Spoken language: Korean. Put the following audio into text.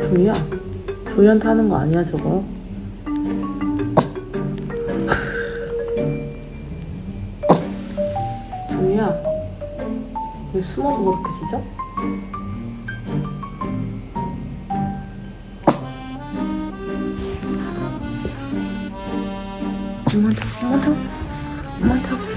조이야, 조이한테 하는 거 아니야 저거? 조이야, 왜 숨어서 그렇게 짖어? 엄마한테, 엄마한테, 엄마한테.